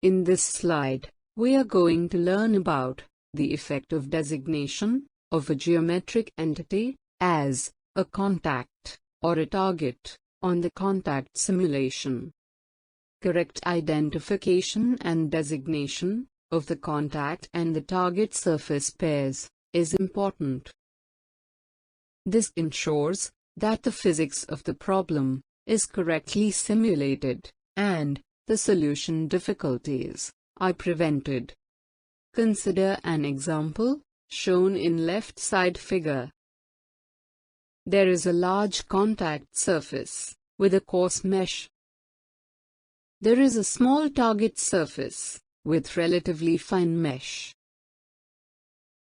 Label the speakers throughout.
Speaker 1: In this slide, we are going to learn about the effect of designation of a geometric entity as a contact or a target on the contact simulation. Correct identification and designation of the contact and the target surface pairs is important. This ensures that the physics of the problem is correctly simulated and the solution difficulties are prevented. Consider an example shown in left side figure. There is a large contact surface with a coarse mesh. There is a small target surface with relatively fine mesh.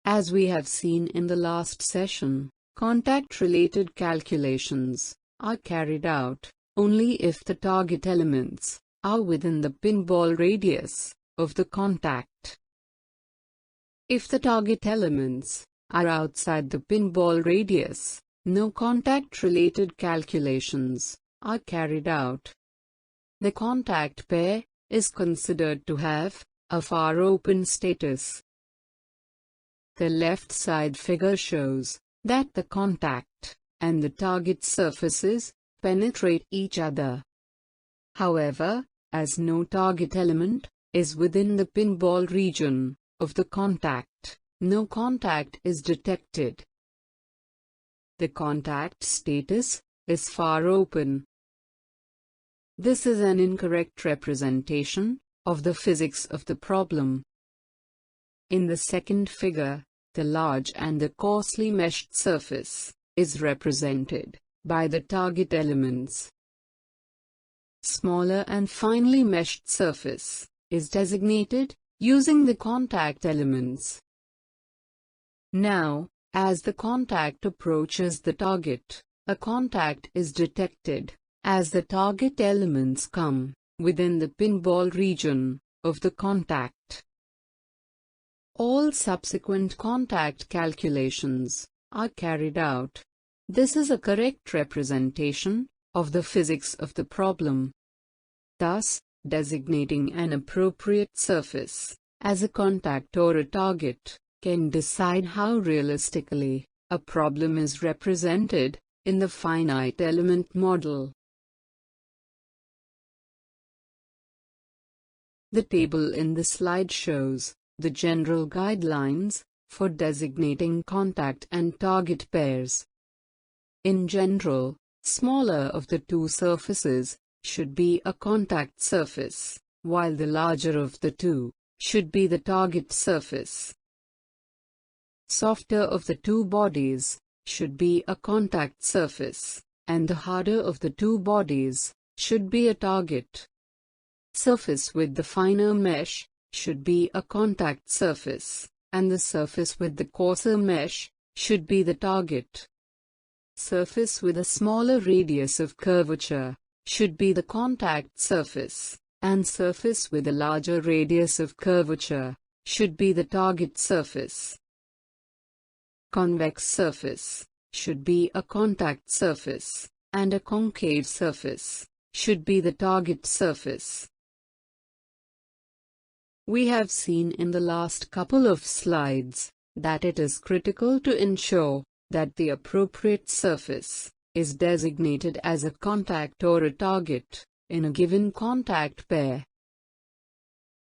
Speaker 1: As we have seen in the last session, contact-related calculations are carried out only if the target elements are within the pinball radius of the contact. If the target elements are outside the pinball radius, no contact-related calculations are carried out. The contact pair is considered to have a far open status. The left side figure shows that the contact and the target surfaces penetrate each other. However, as no target element is within the pinball region of the contact, no contact is detected. The contact status is far open. This is an incorrect representation of the physics of the problem. In the second figure, the large and the coarsely meshed surface is represented by the target elements. Smaller and finely meshed surface is designated using the contact elements. Now, as the contact approaches the target, a contact is detected as the target elements come within the pinball region of the contact. All subsequent contact calculations are carried out. This is a correct representation of the physics of the problem. Thus, designating an appropriate surface as a contact or a target can decide how realistically a problem is represented in the finite element model. The table in the slide shows the general guidelines for designating contact and target pairs. In general, smaller of the two surfaces should be a contact surface, while the larger of the two should be the target surface. Softer of the two bodies should be a contact surface, and the harder of the two bodies should be a target. Surface with the finer mesh should be a contact surface, and the surface with the coarser mesh should be the target. Surface with a smaller radius of curvature should be the contact surface, and surface with a larger radius of curvature should be the target surface. Convex surface should be a contact surface, and a concave surface should be the target surface. We have seen in the last couple of slides that it is critical to ensure that the appropriate surface is designated as a contact or a target in a given contact pair.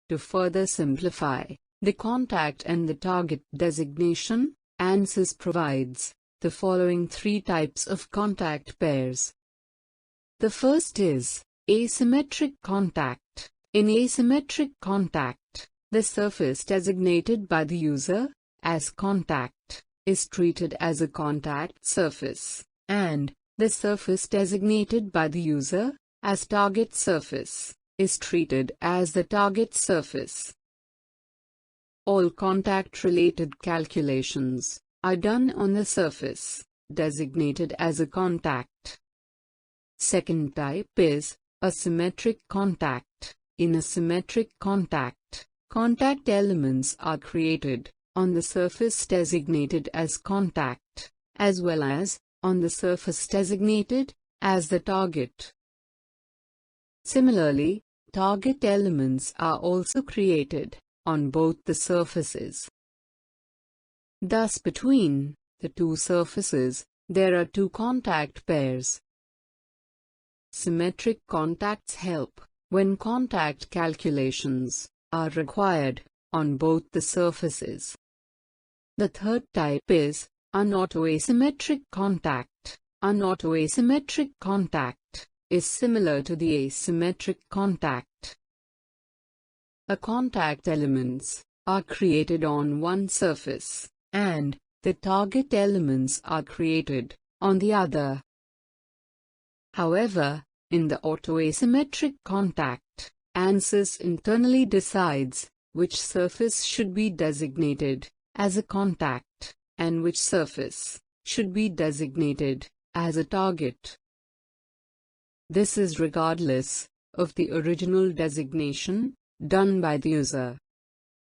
Speaker 1: To further simplify the contact and the target designation, ANSYS provides the following three types of contact pairs. The first is asymmetric contact. In asymmetric contact, the surface designated by the user as contact is treated as a contact surface, and the surface designated by the user as target surface is treated as the target surface. All contact-related calculations are done on the surface designated as a contact. Second type is asymmetric contact. In a symmetric contact, contact elements are created on the surface designated as contact, as well as on the surface designated as the target. Similarly, target elements are also created on both the surfaces. Thus, between the two surfaces, there are two contact pairs. Symmetric contacts help when contact calculations are required on both the surfaces. The third type is unautoasymmetric contact. Unautoasymmetric contact is similar to the asymmetric contact. A contact elements are created on one surface, and the target elements are created on the other. However, in the autoasymmetric contact, ANSYS internally decides which surface should be designated as a contact, and which surface should be designated as a target. This is regardless of the original designation done by the user.